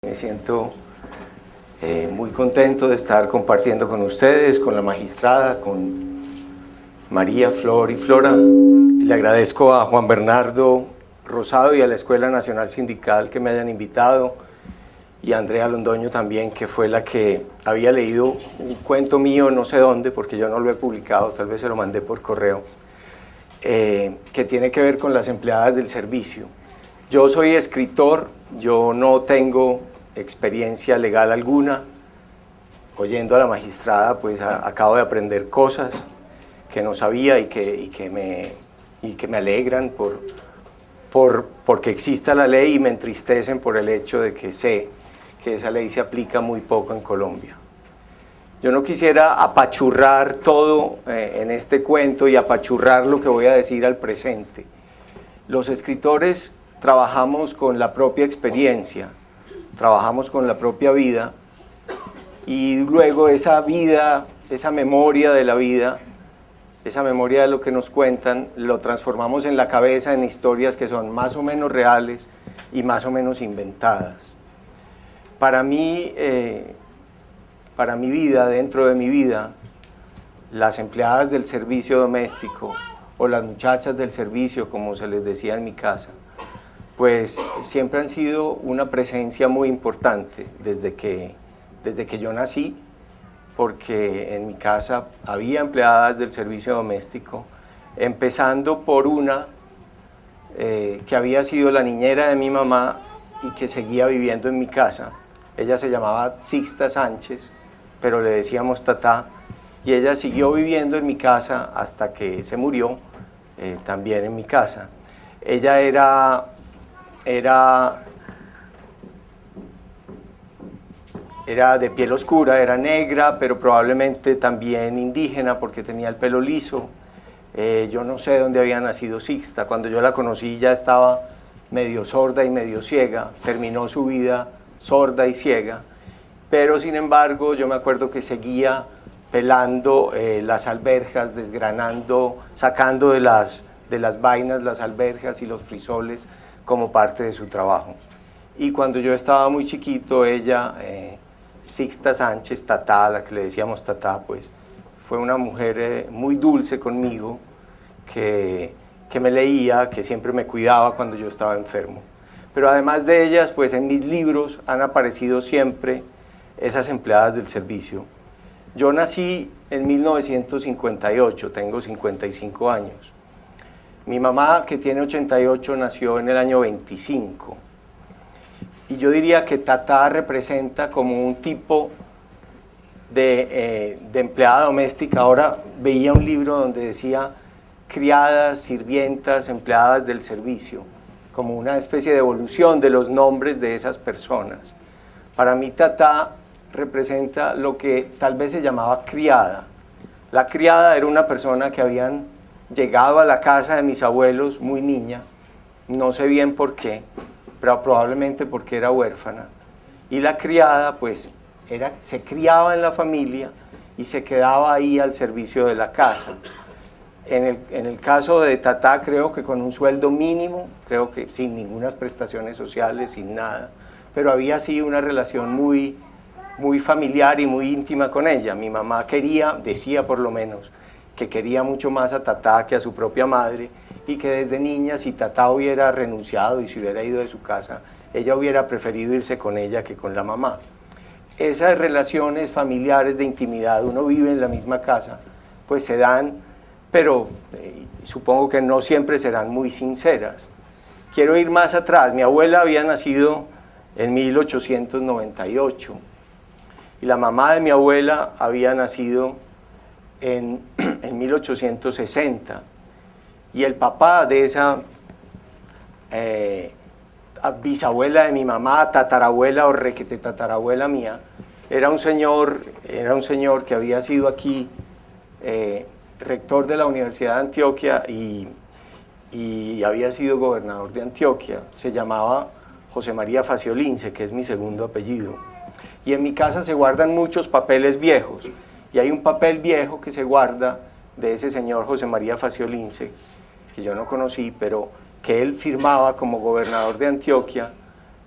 Me siento muy contento de estar compartiendo con ustedes, con la magistrada, con María, Flor y Flora. Le agradezco a Juan Bernardo Rosado y a la Escuela Nacional Sindical que me hayan invitado, y a Andrea Londoño también, que fue la que había leído un cuento mío, no sé dónde, porque yo no lo he publicado, tal vez se lo mandé por correo, que tiene que ver con las empleadas del servicio. Yo soy escritor, yo no tengo experiencia legal alguna. Oyendo a la magistrada, pues acabo de aprender cosas que no sabía y que me alegran porque exista la ley, y me entristecen por el hecho de que sé que esa ley se aplica muy poco en Colombia. Yo no quisiera apachurrar todo en este cuento y apachurrar lo que voy a decir al presente. Los escritores trabajamos con la propia experiencia, trabajamos con la propia vida, y luego esa vida, esa memoria de la vida, esa memoria de lo que nos cuentan, lo transformamos en la cabeza en historias que son más o menos reales y más o menos inventadas. Para mí, para mi vida, dentro de mi vida, las empleadas del servicio doméstico o las muchachas del servicio, como se les decía en mi casa, pues siempre han sido una presencia muy importante desde que yo nací, porque en mi casa había empleadas del servicio doméstico, empezando por una que había sido la niñera de mi mamá y que seguía viviendo en mi casa. Ella se llamaba Sixta Sánchez, pero le decíamos Tatá, y ella siguió viviendo en mi casa hasta que se murió, también en mi casa. Ella era de piel oscura, era negra, pero probablemente también indígena porque tenía el pelo liso. Yo no sé dónde había nacido Sixta. Cuando yo la conocí ya estaba medio sorda y medio ciega, terminó su vida sorda y ciega, pero sin embargo yo me acuerdo que seguía pelando las alberjas, desgranando, sacando de las vainas las alberjas y los frisoles como parte de su trabajo. Y cuando yo estaba muy chiquito, ella, Sixta Sánchez, Tatá, la que le decíamos Tatá, pues fue una mujer muy dulce conmigo, que me leía, que siempre me cuidaba cuando yo estaba enfermo. Pero además de ellas, pues en mis libros han aparecido siempre esas empleadas del servicio. Yo nací en 1958, tengo 55 años. Mi mamá, que tiene 88, nació en el año 25. Y yo diría que Tatá representa como un tipo de empleada doméstica. Ahora veía un libro donde decía criadas, sirvientas, empleadas del servicio, como una especie de evolución de los nombres de esas personas. Para mí Tatá representa lo que tal vez se llamaba criada. La criada era una persona que habían llegado a la casa de mis abuelos muy niña, no sé bien por qué, pero probablemente porque era huérfana, y la criada pues se criaba en la familia y se quedaba ahí al servicio de la casa. En el caso de Tatá, creo que con un sueldo mínimo, creo que sin ninguna prestaciones sociales, sin nada, pero había así una relación muy familiar y muy íntima con ella. Mi mamá decía por lo menos, que quería mucho más a Tatá que a su propia madre, y que desde niña, si Tatá hubiera renunciado y se hubiera ido de su casa, ella hubiera preferido irse con ella que con la mamá. Esas relaciones familiares de intimidad, uno vive en la misma casa, pues se dan, pero supongo que no siempre serán muy sinceras. Quiero ir más atrás. Mi abuela había nacido en 1898 y la mamá de mi abuela había nacido en 1860, y el papá de esa bisabuela de mi mamá, tatarabuela o requete tatarabuela mía, era un señor que había sido aquí rector de la Universidad de Antioquia y había sido gobernador de Antioquia. Se llamaba José María Faciolince, que es mi segundo apellido. Y en mi casa se guardan muchos papeles viejos, y hay un papel viejo que se guarda de ese señor José María Faciolince, que yo no conocí, pero que él firmaba como gobernador de Antioquia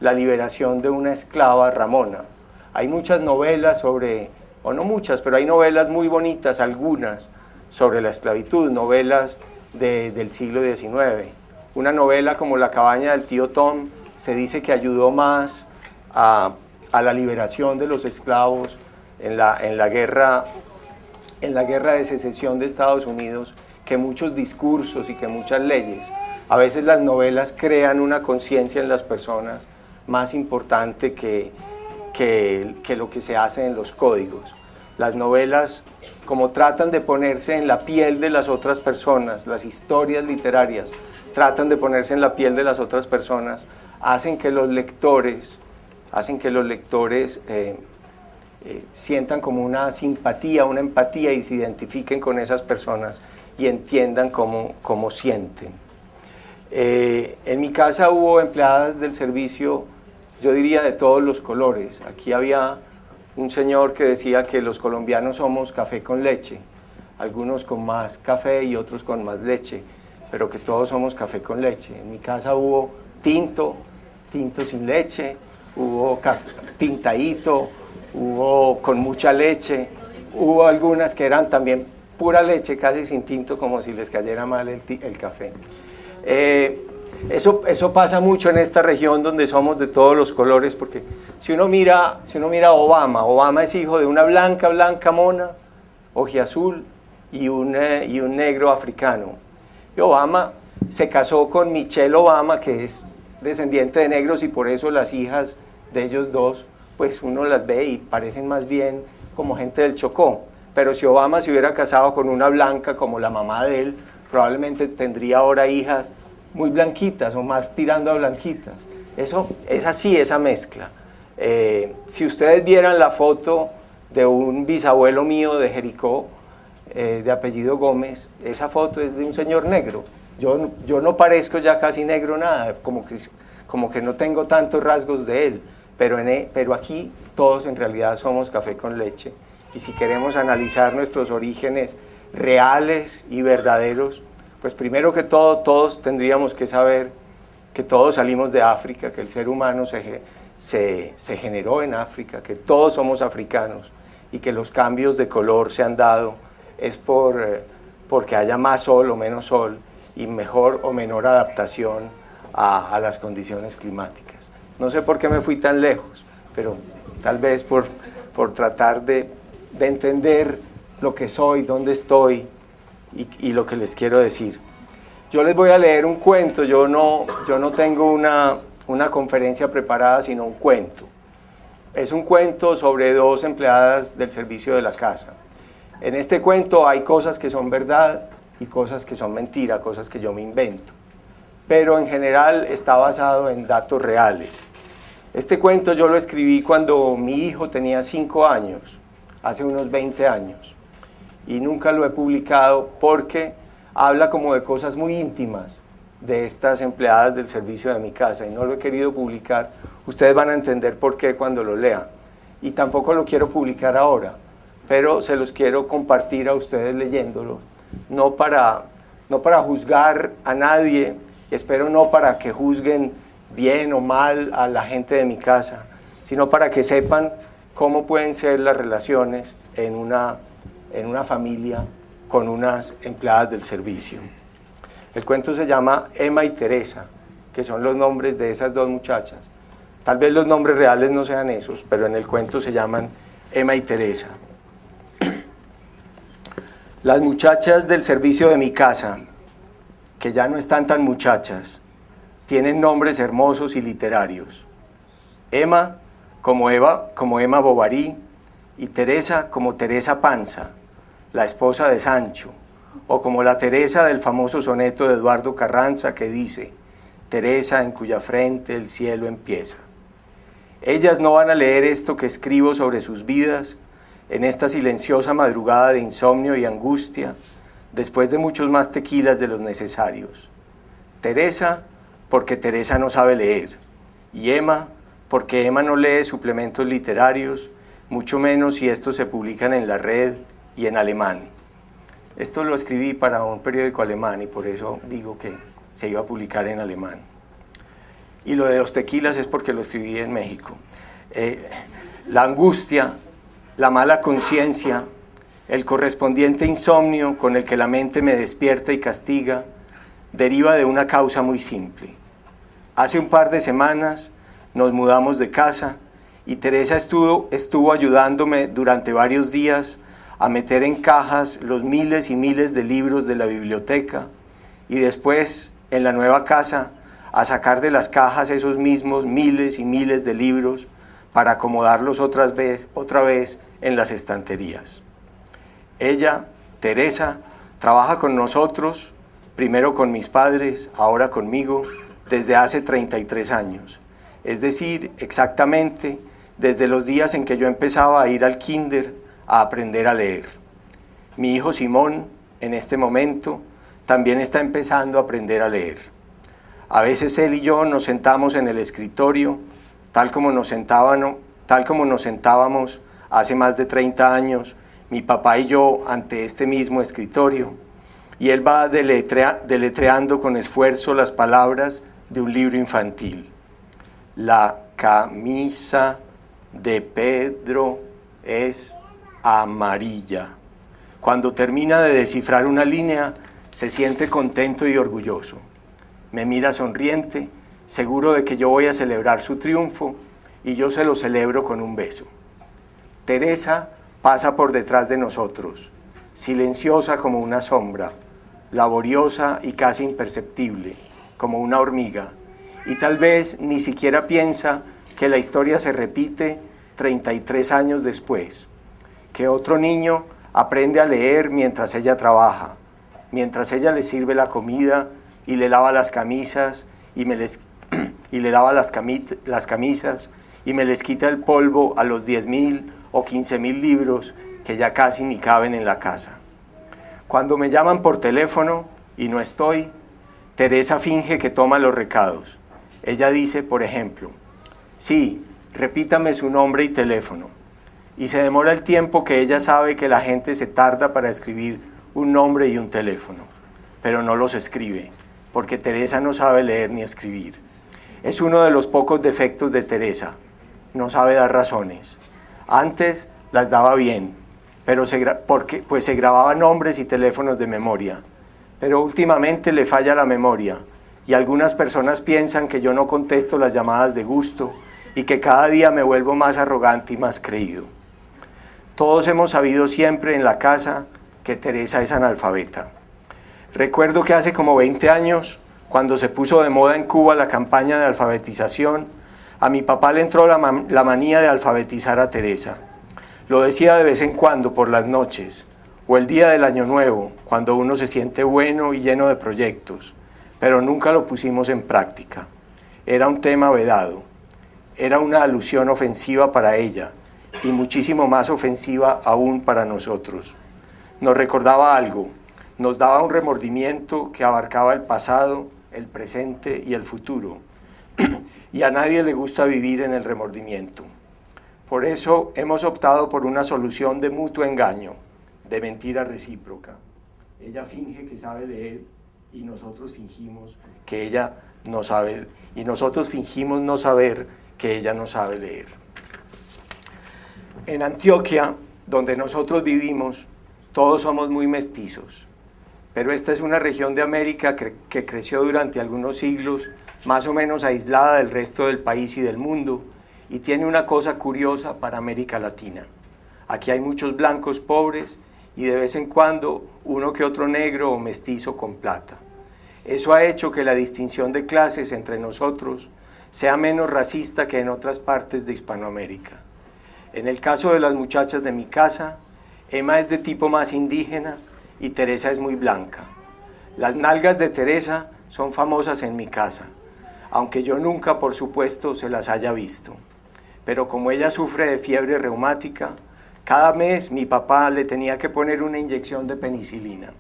la liberación de una esclava, Ramona. Hay muchas novelas sobre, o no muchas, pero hay novelas muy bonitas, algunas, sobre la esclavitud, novelas del siglo XIX. Una novela como La cabaña del tío Tom se dice que ayudó más a la liberación de los esclavos en la guerra de secesión de Estados Unidos que muchos discursos y que muchas leyes. A veces las novelas crean una conciencia en las personas más importante que lo que se hace en los códigos. Las novelas, como tratan de ponerse en la piel de las otras personas, las historias literarias tratan de ponerse en la piel de las otras personas, hacen que los lectores sientan como una simpatía, una empatía y se identifiquen con esas personas y entiendan cómo sienten. En mi casa hubo empleadas del servicio, yo diría de todos los colores. Aquí había un señor que decía que los colombianos somos café con leche, algunos con más café y otros con más leche, pero que todos somos café con leche. En mi casa hubo tinto sin leche, hubo café pintadito, hubo con mucha leche, hubo algunas que eran también pura leche, casi sin tinto, como si les cayera mal el café. Eso pasa mucho en esta región donde somos de todos los colores, porque si uno mira a Obama es hijo de una blanca mona, ojiazul y un negro africano. Y Obama se casó con Michelle Obama, que es descendiente de negros, y por eso las hijas de ellos dos, pues uno las ve y parecen más bien como gente del Chocó. Pero si Obama se hubiera casado con una blanca como la mamá de él, probablemente tendría ahora hijas muy blanquitas o más tirando a blanquitas. Eso es así, esa mezcla. Si ustedes vieran la foto de un bisabuelo mío de Jericó, de apellido Gómez, esa foto es de un señor negro. Yo no parezco ya casi negro nada, como que no tengo tantos rasgos de él, pero aquí todos en realidad somos café con leche. Y si queremos analizar nuestros orígenes reales y verdaderos, pues primero que todo, todos tendríamos que saber que todos salimos de África, que el ser humano se generó en África, que todos somos africanos y que los cambios de color se han dado es porque haya más sol o menos sol y mejor o menor adaptación a las condiciones climáticas. No sé por qué me fui tan lejos, pero tal vez por tratar de entender lo que soy, dónde estoy y lo que les quiero decir. Yo les voy a leer un cuento, yo no tengo una conferencia preparada, sino un cuento. Es un cuento sobre dos empleadas del servicio de la casa. En este cuento hay cosas que son verdad y cosas que son mentira, cosas que yo me invento. Pero en general está basado en datos reales. Este cuento yo lo escribí cuando mi hijo tenía 5 años, hace unos 20 años. Y nunca lo he publicado porque habla como de cosas muy íntimas de estas empleadas del servicio de mi casa y no lo he querido publicar. Ustedes van a entender por qué cuando lo lean. Y tampoco lo quiero publicar ahora, pero se los quiero compartir a ustedes leyéndolo, no para juzgar a nadie, espero no para que juzguen bien o mal a la gente de mi casa, sino para que sepan cómo pueden ser las relaciones en una familia con unas empleadas del servicio. El cuento se llama Emma y Teresa, que son los nombres de esas dos muchachas. Tal vez los nombres reales no sean esos, pero en el cuento se llaman Emma y Teresa. Las muchachas del servicio de mi casa, que ya no están tan muchachas, tienen nombres hermosos y literarios. Emma como Emma Bovary, y Teresa como Teresa Panza, la esposa de Sancho, o como la Teresa del famoso soneto de Eduardo Carranza que dice: Teresa en cuya frente el cielo empieza. Ellas no van a leer esto que escribo sobre sus vidas en esta silenciosa madrugada de insomnio y angustia, después de muchos más tequilas de los necesarios. Teresa, porque Teresa no sabe leer, y Emma, porque Emma no lee suplementos literarios, mucho menos si estos se publican en la red y en alemán. Esto lo escribí para un periódico alemán y por eso digo que se iba a publicar en alemán. y lo de los tequilas es porque lo escribí en México. La angustia, la mala conciencia, el correspondiente insomnio con el que la mente me despierta y castiga, deriva de una causa muy simple. Hace un par de semanas nos mudamos de casa y Teresa estuvo ayudándome durante varios días a meter en cajas los miles y miles de libros de la biblioteca y después, en la nueva casa, a sacar de las cajas esos mismos miles y miles de libros para acomodarlos otra vez en las estanterías. Ella, Teresa, trabaja con nosotros, primero con mis padres, ahora conmigo, desde hace 33 años. Es decir, exactamente desde los días en que yo empezaba a ir al kinder a aprender a leer. Mi hijo Simón, en este momento, también está empezando a aprender a leer. A veces él y yo nos sentamos en el escritorio, tal como nos sentábamos hace más de 30 años, mi papá y yo ante este mismo escritorio, y él va deletreando con esfuerzo las palabras de un libro infantil. La camisa de Pedro es amarilla. Cuando termina de descifrar una línea, se siente contento y orgulloso. Me mira sonriente, seguro de que yo voy a celebrar su triunfo, y yo se lo celebro con un beso. Teresa pasa por detrás de nosotros, silenciosa como una sombra, laboriosa y casi imperceptible, como una hormiga, y tal vez ni siquiera piensa que la historia se repite 33 años después, que otro niño aprende a leer mientras ella trabaja, mientras ella le sirve la comida y le lava las camisas y me les quita el polvo a los 10,000 o 15,000 libros que ya casi ni caben en la casa. Cuando me llaman por teléfono y no estoy, Teresa finge que toma los recados. Ella dice, por ejemplo, sí, repítame su nombre y teléfono. Y se demora el tiempo que ella sabe que la gente se tarda para escribir un nombre y un teléfono, pero no los escribe, porque Teresa no sabe leer ni escribir. Es uno de los pocos defectos de Teresa, no sabe dar razones. Antes las daba bien, pero se grababa nombres y teléfonos de memoria, pero últimamente le falla la memoria, y algunas personas piensan que yo no contesto las llamadas de gusto y que cada día me vuelvo más arrogante y más creído. Todos hemos sabido siempre en la casa que Teresa es analfabeta. Recuerdo que hace como 20 años, cuando se puso de moda en Cuba la campaña de alfabetización, a mi papá le entró la manía de alfabetizar a Teresa. Lo decía de vez en cuando por las noches, o el día del Año Nuevo, cuando uno se siente bueno y lleno de proyectos, pero nunca lo pusimos en práctica. Era un tema vedado, era una alusión ofensiva para ella, y muchísimo más ofensiva aún para nosotros. Nos recordaba algo, nos daba un remordimiento que abarcaba el pasado, el presente y el futuro, y a nadie le gusta vivir en el remordimiento. Por eso hemos optado por una solución de mutuo engaño, de mentira recíproca. Ella finge que sabe leer y nosotros fingimos que ella no sabe, y nosotros fingimos no saber que ella no sabe leer. En Antioquia, donde nosotros vivimos, todos somos muy mestizos, pero esta es una región de América que creció durante algunos siglos, más o menos aislada del resto del país y del mundo, y tiene una cosa curiosa para América Latina. Aquí hay muchos blancos pobres y de vez en cuando uno que otro negro o mestizo con plata. Eso ha hecho que la distinción de clases entre nosotros sea menos racista que en otras partes de Hispanoamérica. En el caso de las muchachas de mi casa, Emma es de tipo más indígena y Teresa es muy blanca. Las nalgas de Teresa son famosas en mi casa, aunque yo nunca, por supuesto, se las haya visto. Pero como ella sufre de fiebre reumática, cada mes mi papá le tenía que poner una inyección de penicilina.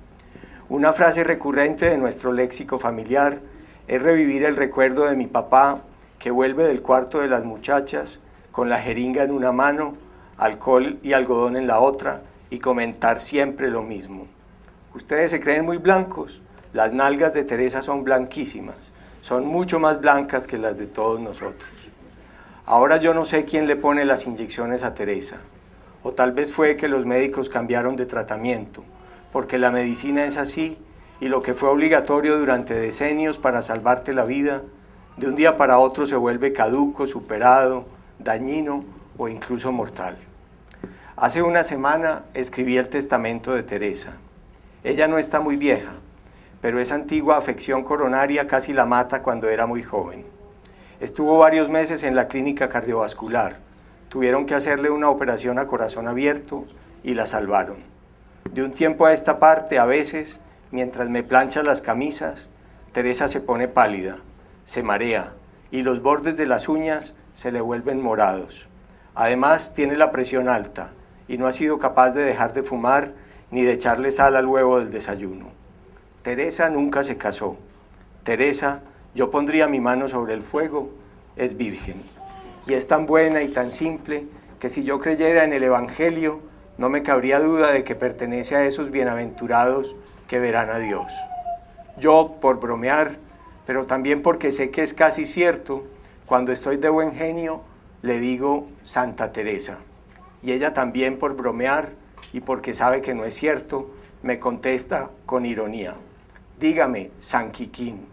Una frase recurrente de nuestro léxico familiar es revivir el recuerdo de mi papá que vuelve del cuarto de las muchachas con la jeringa en una mano, alcohol y algodón en la otra y comentar siempre lo mismo. Ustedes se creen muy blancos, Las nalgas de Teresa son blanquísimas, son mucho más blancas que las de todos nosotros. Ahora yo no sé quién le pone las inyecciones a Teresa, o tal vez fue que los médicos cambiaron de tratamiento, porque la medicina es así, y lo que fue obligatorio durante decenios para salvarte la vida, de un día para otro se vuelve caduco, superado, dañino o incluso mortal. Hace una semana escribí el testamento de Teresa. Ella no está muy vieja, pero esa antigua afección coronaria casi la mata cuando era muy joven. Estuvo varios meses en la clínica cardiovascular. Tuvieron que hacerle una operación a corazón abierto y la salvaron. De un tiempo a esta parte, a veces, mientras me plancha las camisas, Teresa se pone pálida, se marea y los bordes de las uñas se le vuelven morados. Además, tiene la presión alta y no ha sido capaz de dejar de fumar ni de echarle sal al huevo del desayuno. Teresa nunca se casó. Teresa, yo pondría mi mano sobre el fuego, es virgen. Y es tan buena y tan simple que si yo creyera en el Evangelio, no me cabría duda de que pertenece a esos bienaventurados que verán a Dios. Yo, por bromear, pero también porque sé que es casi cierto, cuando estoy de buen genio, le digo Santa Teresa. Y ella también, por bromear y porque sabe que no es cierto, me contesta con ironía: dígame, San Quiquín.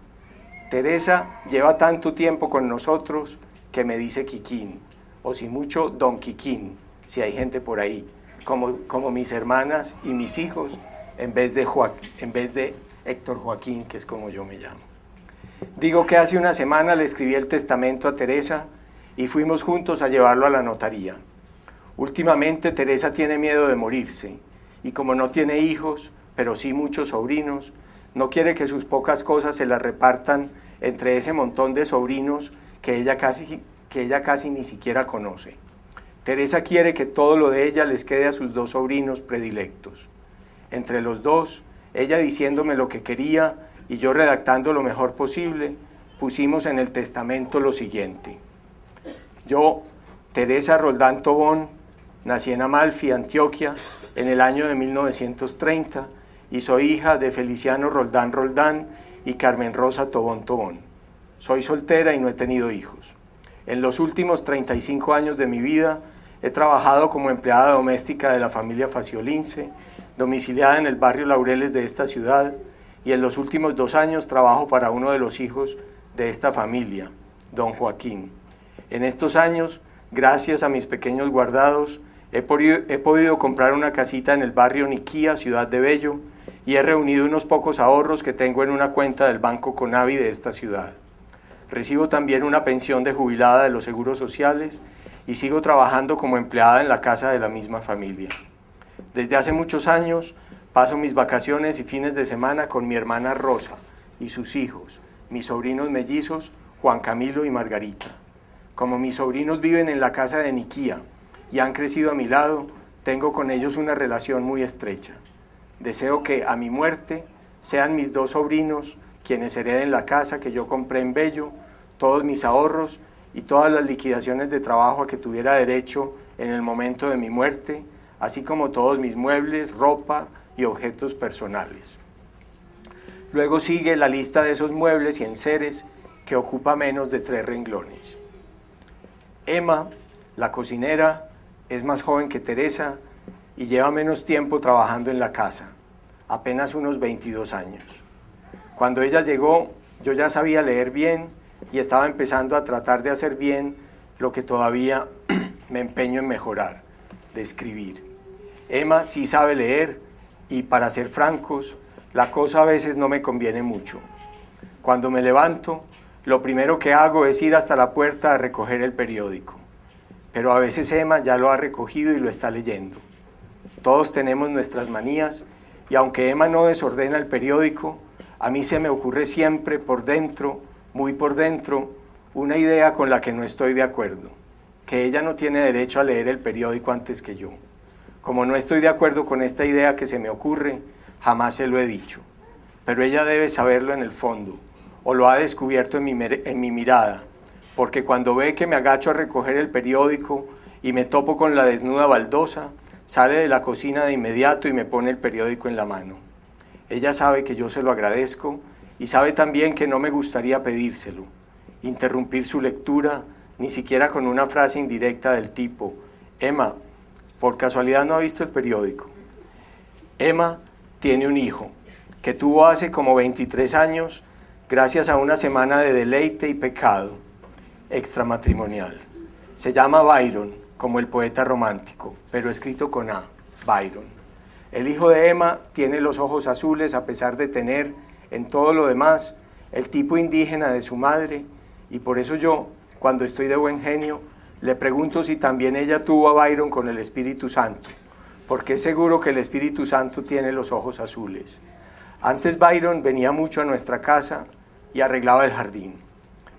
Teresa lleva tanto tiempo con nosotros que me dice Quiquín, o si mucho, Don Quiquín, si hay gente por ahí, como mis hermanas y mis hijos, en vez de Héctor Joaquín, que es como yo me llamo. Digo que hace una semana le escribí el testamento a Teresa y fuimos juntos a llevarlo a la notaría. Últimamente Teresa tiene miedo de morirse y como no tiene hijos, pero sí muchos sobrinos, no quiere que sus pocas cosas se las repartan entre ese montón de sobrinos que ella casi ni siquiera conoce. Teresa quiere que todo lo de ella les quede a sus dos sobrinos predilectos. Entre los dos, ella diciéndome lo que quería y yo redactando lo mejor posible, pusimos en el testamento lo siguiente: yo, Teresa Roldán Tobón, nací en Amalfi, Antioquia, en el año de 1930 y soy hija de Feliciano Roldán Roldán y Carmen Rosa Tobón Tobón. Soy soltera y no he tenido hijos. En los últimos 35 años de mi vida he trabajado como empleada doméstica de la familia Faciolince, domiciliada en el barrio Laureles de esta ciudad, y en los últimos 2 años trabajo para uno de los hijos de esta familia, don Joaquín. En estos años, gracias a mis pequeños guardados, he podido comprar una casita en el barrio Niquía, Ciudad de Bello, y he reunido unos pocos ahorros que tengo en una cuenta del Banco Conavi de esta ciudad. Recibo también una pensión de jubilada de los seguros sociales y sigo trabajando como empleada en la casa de la misma familia. Desde hace muchos años paso mis vacaciones y fines de semana con mi hermana Rosa y sus hijos, mis sobrinos mellizos Juan Camilo y Margarita. Como mis sobrinos viven en la casa de Niquía y han crecido a mi lado, tengo con ellos una relación muy estrecha. Deseo que a mi muerte sean mis 2 sobrinos quienes hereden la casa que yo compré en Bello, todos mis ahorros y todas las liquidaciones de trabajo a que tuviera derecho en el momento de mi muerte, así como todos mis muebles, ropa y objetos personales. Luego sigue la lista de esos muebles y enseres que ocupa menos de 3 renglones. Emma, la cocinera, es más joven que Teresa y lleva menos tiempo trabajando en la casa, apenas unos 22 años. Cuando ella llegó, yo ya sabía leer bien y estaba empezando a tratar de hacer bien lo que todavía me empeño en mejorar, de escribir. Emma sí sabe leer y, para ser francos, la cosa a veces no me conviene mucho. Cuando me levanto, lo primero que hago es ir hasta la puerta a recoger el periódico. Pero a veces Emma ya lo ha recogido y lo está leyendo. Todos tenemos nuestras manías y aunque Emma no desordena el periódico, a mí se me ocurre siempre por dentro, muy por dentro, una idea con la que no estoy de acuerdo, que ella no tiene derecho a leer el periódico antes que yo. Como no estoy de acuerdo con esta idea que se me ocurre, jamás se lo he dicho, pero ella debe saberlo en el fondo, o lo ha descubierto en mi mirada, porque cuando ve que me agacho a recoger el periódico y me topo con la desnuda baldosa, sale de la cocina de inmediato y me pone el periódico en la mano. Ella sabe que yo se lo agradezco y sabe también que no me gustaría pedírselo, interrumpir su lectura, ni siquiera con una frase indirecta del tipo: Emma, por casualidad no ha visto el periódico. Emma tiene un hijo que tuvo hace como 23 años gracias a una semana de deleite y pecado extramatrimonial. Se llama Byron, como el poeta romántico, pero escrito con A, Byron. El hijo de Emma tiene los ojos azules a pesar de tener, en todo lo demás, el tipo indígena de su madre, y por eso yo, cuando estoy de buen genio, le pregunto si también ella tuvo a Byron con el Espíritu Santo, porque es seguro que el Espíritu Santo tiene los ojos azules. Antes Byron venía mucho a nuestra casa y arreglaba el jardín,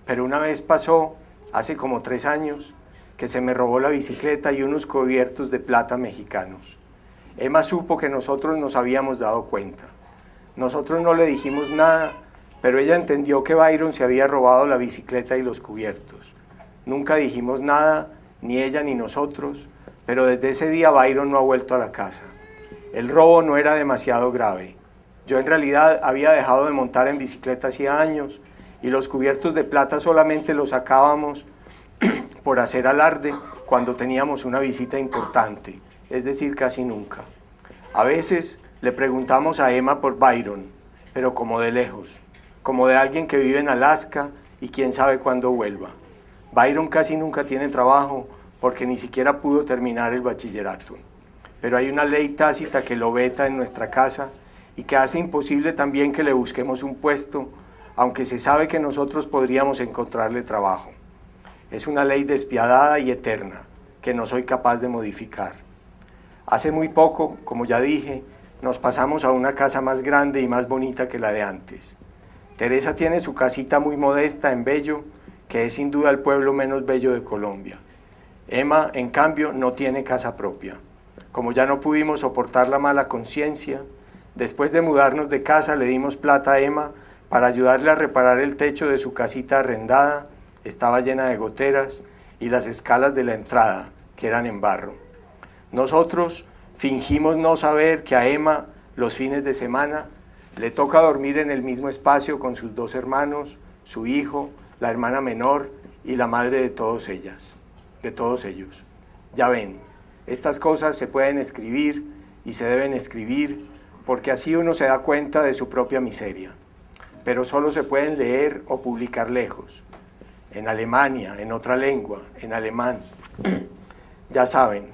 pero una vez pasó, hace como 3 años, que se me robó la bicicleta y unos cubiertos de plata mexicanos. Emma supo que nosotros nos habíamos dado cuenta. Nosotros no le dijimos nada, pero ella entendió que Byron se había robado la bicicleta y los cubiertos. Nunca dijimos nada, ni ella ni nosotros, pero desde ese día Byron no ha vuelto a la casa. El robo no era demasiado grave. Yo en realidad había dejado de montar en bicicleta hacía años y los cubiertos de plata solamente los sacábamos por hacer alarde cuando teníamos una visita importante, es decir, casi nunca. A veces le preguntamos a Emma por Byron, pero como de lejos, como de alguien que vive en Alaska y quién sabe cuándo vuelva. Byron casi nunca tiene trabajo porque ni siquiera pudo terminar el bachillerato. Pero hay una ley tácita que lo veta en nuestra casa y que hace imposible también que le busquemos un puesto, aunque se sabe que nosotros podríamos encontrarle trabajo. Es una ley despiadada y eterna que no soy capaz de modificar. Hace muy poco, como ya dije, nos pasamos a una casa más grande y más bonita que la de antes. Teresa tiene su casita muy modesta en Bello, que es sin duda el pueblo menos bello de Colombia. Emma, en cambio, no tiene casa propia. Como ya no pudimos soportar la mala conciencia, después de mudarnos de casa le dimos plata a Emma para ayudarle a reparar el techo de su casita arrendada. Estaba llena de goteras y las escalas de la entrada, que eran en barro. Nosotros fingimos no saber que a Emma, los fines de semana, le toca dormir en el mismo espacio con sus 2 hermanos, su hijo, la hermana menor y la madre de todos ellos. Ya ven, estas cosas se pueden escribir y se deben escribir porque así uno se da cuenta de su propia miseria. Pero solo se pueden leer o publicar lejos, en Alemania, en otra lengua, en alemán. Ya saben,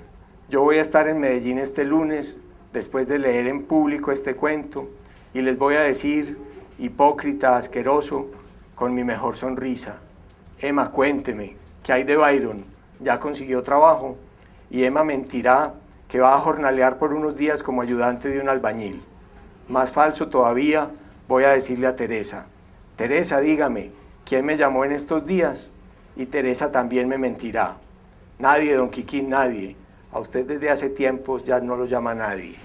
yo voy a estar en Medellín este lunes, después de leer en público este cuento, y les voy a decir, hipócrita, asqueroso, con mi mejor sonrisa: Emma, cuénteme, ¿qué hay de Byron? ¿Ya consiguió trabajo? Y Emma mentirá que va a jornalear por unos días como ayudante de un albañil. Más falso todavía, voy a decirle a Teresa: Teresa, dígame, ¿quién me llamó en estos días? Y Teresa también me mentirá: nadie, don Quiquín, nadie. A usted desde hace tiempo ya no lo llama nadie.